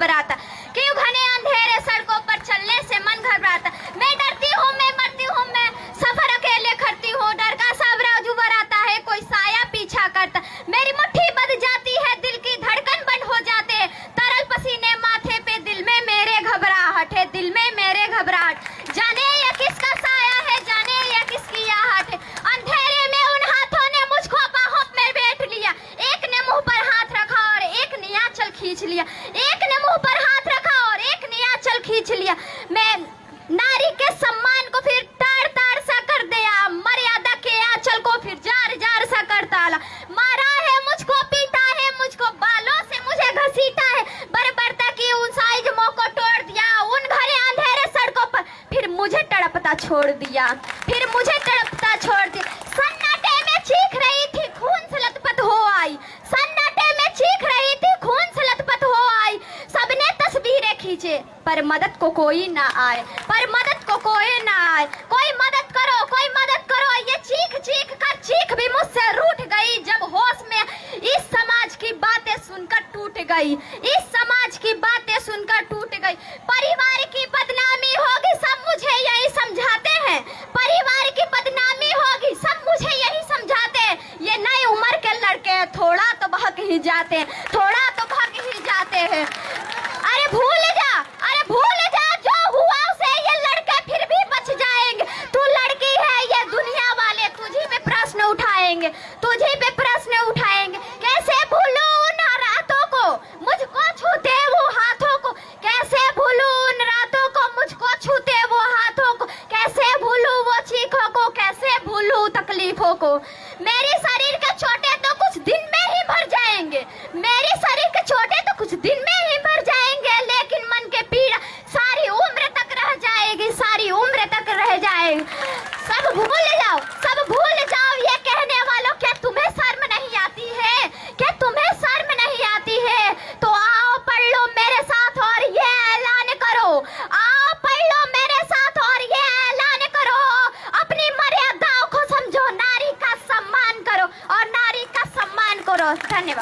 घबराता, क्यों घने अंधेरे सड़कों पर चलने से मन घबराता। मैं डरती हूँ, मैं मरती हूँ, मैं सफर अकेले करती हूँ। डर का सावराज उभर आता है, कोई साया पीछा करता। मेरी मुट्ठी बंध जाती है, दिल की धड़कन बंद हो जाते हैं। तरल पसीने माथे पे, दिल में मेरे घबराहट है, दिल में मेरे घबराहट। जाने ये किसका साया है, जाने ये किसकी आहट है। अंधेरे में उन हाथों ने मुझको बाहों में बैठ लिया। एक ने मुंह पर हाथ रखा और एक ने आंचल खींच लिया। एक ने मुंह पर हाथ रखा और एक ने आंचल खींच लिया। मैं नारी के सम्मान को फिर ताड़ ताड़ सा कर दिया, मर्यादा के आंचल को फिर जार जार सा कर डाला। मारा है मुझको, पीटा है मुझको, बालों से मुझे घसीटा है। बर्बरता की ऊंचाई जुमों को तोड़ दिया, उन घने अंधेरे सड़कों पर फिर मुझे तड़पता छोड़ दिया, फिर मुझे तड़पता छोड़ दिया। सन्नाटे में चीख रही थी, खून से लथपथ हो आई। सन्नाटे में चीख रही थी, खून से लथपथ हो आई। सबने तस्वीरें खींचे पर मदद को कोई ना आए, पर मदद को कोई ना आए। कोई मदद करो, कोई मदद करो। ये चीख चीख कर चीख भी मुझसे रूठ गई, जब होश में इस समाज की बातें सुनकर टूट गई, इस समाज की बातें सुनकर टूट गई। परिवार की बदनामी होगी, सब मुझे यही समझाते हैं। परिवार की बदनामी होगी, सब मुझे यही समझाते हैं। ये नई उम्र के लड़के थोड़ा तो बहक ही जाते हैं, थोड़ा तो बहक ही जाते हैं। अरे भूल जा, अरे भूल जा, जो हुआ उसे ये लड़के फिर भी बच जाएंगे। तू लड़की है, ये दुनिया वाले तुझी पे प्रश्न उठाएंगे, तुझी पे प्रश्न उठाएंगे। कैसे भूलूं उन रातों को, मुझको छूते वो हाथों को। कैसे भूलूं उन रातों को, मुझको छूते वो हाथों को। कैसे भूलूं वो चीखों को, कैसे भूलूं तकलीफों को। मेरे शरीर के छोटे तो कुछ दिन में ही भर जाएंगे, मेरे शरीर के छोटे तो कुछ दिन में ही भर जाएंगे, लेकिन मन के पीड़ा सारी उम्र तक रह जाएगी, सारी उम्र तक रह जाएगी। सब भूल जाओ, सब भूल जाओ। ये कहने वालों, क्या तुम्हें शर्म नहीं आती है, क्या तुम्हें शर्म नहीं आती है? तो आओ पढ़ लो मेरे साथ और ये ऐलान करो, आओ पढ़ लो मेरे साथ और ये ऐलान करो। अपनी मर्यादाओं को समझो, नारी का सम्मान करो और नारी का सम्मान करो। धन्यवाद।